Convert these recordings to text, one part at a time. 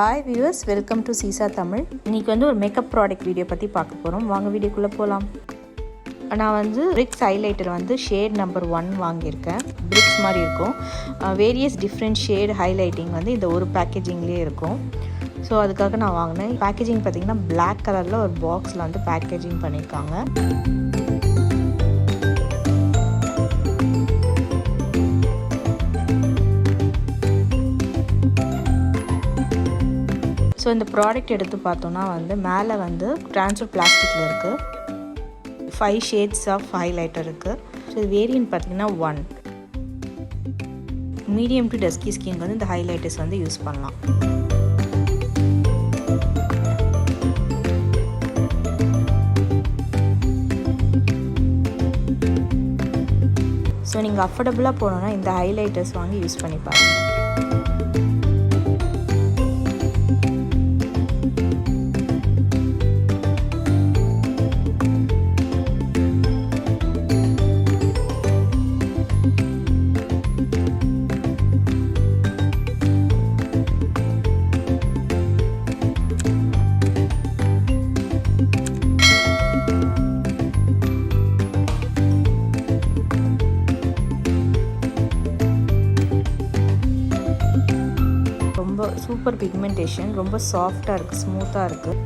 Hi viewers, welcome to Sisa Tamil. இன்னைக்கு வந்து ஒரு மேக்கப் ப்ராடக்ட் வீடியோ பற்றி பார்க்க போகிறோம். வாங்க வீடியோக்குள்ளே போகலாம். நான் வந்து பிரிக்ஸ் ஹைலைட்டர் வந்து ஷேட் நம்பர் 1 வாங்கியிருக்கேன். பிரிக்ஸ் மாதிரி இருக்கும். வேரியஸ் டிஃப்ரெண்ட் ஷேட் ஹைலைட்டிங் வந்து இந்த ஒரு பேக்கேஜிங்லேயே இருக்கும். ஸோ அதுக்காக நான் வாங்கினேன். பேக்கேஜிங் பார்த்திங்கன்னா பிளாக் கலரில் ஒரு பாக்ஸில் வந்து பேக்கேஜிங் பண்ணியிருக்காங்க. ஸோ இந்த ப்ராடக்ட் எடுத்து பார்த்தோன்னா வந்து மேலே வந்து ட்ரான்ஸ்ஃபர் பிளாஸ்டிக்கில் இருக்குது. 5 ஷேட்ஸ் ஆஃப் ஹைலைட்டர் இருக்குது. ஸோ இது வேரியன்ட் பார்த்திங்கன்னா 1. மீடியம் டு டஸ்கி ஸ்கின் வந்து இந்த ஹைலைட்டர்ஸ் வந்து யூஸ் பண்ணலாம். ஸோ நீங்கள் அஃபோர்டபுளாக போனோன்னா இந்த ஹைலைட்டர்ஸ் வாங்கி யூஸ் பண்ணி பாருங்கள். ரொம்ப சூப்பர் பிக்மெண்டேஷன், ரொம்ப சாஃப்டாக இருக்குது, ஸ்மூத்தாக இருக்குது.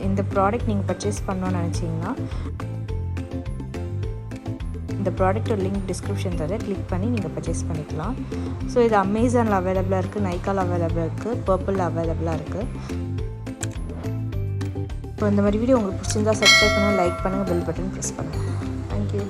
இந்த ப்ராடக்ட் நீங்கள் பர்ச்சேஸ் பண்ணணும்னு நினச்சிங்கன்னா இந்த ப்ராடக்டோட லிங்க் டிஸ்கிரிப்ஷன் தர கிளிக் பண்ணி நீங்கள் பர்ச்சேஸ் பண்ணிக்கலாம். ஸோ இது அமேசானில் அவைலபிளாக இருக்குது, நைக்காவில் அவைலபிளாக இருக்குது, பர்பிளில் அவைலபிளாக இருக்குது. ஸோ இந்த மாதிரி வீடியோ உங்களுக்கு பிடிச்சிருந்தா சப்ஸ்கிரைப் பண்ணுங்கள், லைக் பண்ணுங்கள், பெல் பட்டன் ப்ரெஸ் பண்ணுங்கள். தேங்க்யூ.